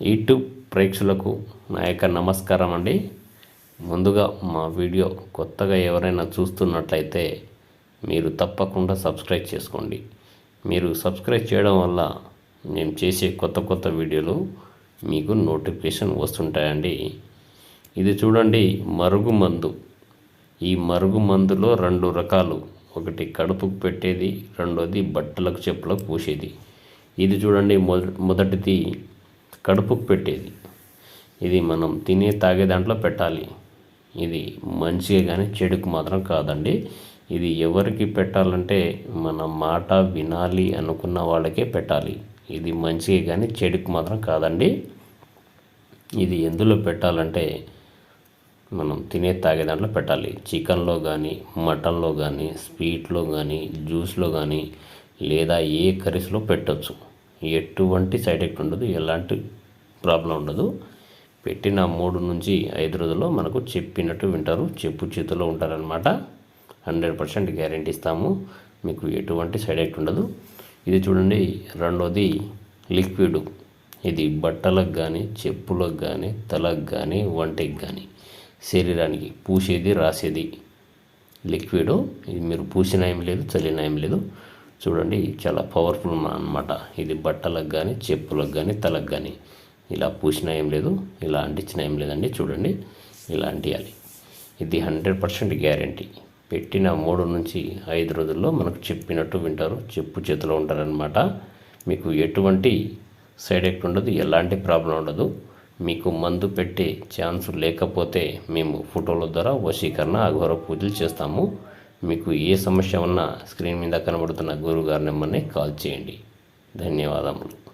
YouTube ప్రేక్షకులకు నా యొక్క నమస్కారం అండి. ముందుగా మా వీడియో కొత్తగా ఎవరైనా చూస్తున్నట్లయితే మీరు తప్పకుండా సబ్స్క్రైబ్ చేసుకోండి. మీరు సబ్స్క్రైబ్ చేయడం వల్ల నేను చేసే కొత్త వీడియోలు మీకు నోటిఫికేషన్ వస్తుంటాయండి. ఇది చూడండి, మరుగుమందు. ఈ మరుగుమందులో 2 రకాలు. ఒకటి కడుపుకు పెట్టేది, రెండోది బట్టలకు చెప్పులకు పూసేది. ఇది చూడండి, మొదటిది కడుపుకు పెట్టేది. ఇది మనం తినే తాగే దాంట్లో పెట్టాలి. ఇది మంచిగా కానీ చెడుకు మాత్రం కాదండి. ఇది ఎవరికి పెట్టాలంటే మన మాట వినాలి అనుకున్న వాళ్ళకే పెట్టాలి. ఇది మంచిగా కానీ చెడుకు మాత్రం కాదండి. ఇది ఎందులో పెట్టాలంటే మనం తినే తాగే దాంట్లో పెట్టాలి. చికెన్లో కానీ, మటన్లో కానీ, స్వీట్లో కానీ, జ్యూస్లో కానీ, లేదా ఏ కర్రీస్లో పెట్టవచ్చు. ఎటువంటి సైడ్ ఎఫెక్ట్ ఉండదు, ఎలాంటి ప్రాబ్లం ఉండదు. పెట్టిన 3 నుంచి 5 రోజుల్లో మనకు చెప్పినట్టు వింటారు, చెప్పు చేతుల్లో ఉంటారనమాట. 100% గ్యారెంటీ ఇస్తాము. మీకు ఎటువంటి సైడ్ ఎఫెక్ట్ ఉండదు. ఇది చూడండి, రెండోది లిక్విడ్. ఇది బట్టలకు కానీ, చెప్పులకు కానీ, తలకు కానీ, వంటికి కానీ, శరీరానికి పూసేది, రాసేది లిక్విడ్. ఇది మీరు పూసినా ఏం లేదు, చల్లినా ఏం లేదు. చూడండి, చాలా పవర్ఫుల్ అన్నమాట. ఇది బట్టలకు కానీ, చెప్పులకు కానీ, తలకు కానీ ఇలా పూసినా ఏం లేదు, ఇలా అంటించినా ఏం లేదండి. చూడండి, ఇలా అంటియాలి. ఇది 100% గ్యారెంటీ. పెట్టిన 3 నుంచి 5 రోజుల్లో మనకు చెప్పినట్టు వింటారు, చెప్పు చేతిలో ఉంటారనమాట. మీకు ఎటువంటి సైడ్ ఎఫెక్ట్ ఉండదు, ఎలాంటి ప్రాబ్లం ఉండదు. మీకు మందు పెట్టే ఛాన్స్ లేకపోతే మేము ఫోటోల ద్వారా వశీకరణ, అఘోర పూజలు చేస్తాము. మీకు ఏ సమస్య ఉన్నా స్క్రీన్ మీద కనబడుతున్న గురువుగారి నెంబర్ని కాల్ చేయండి. ధన్యవాదములు.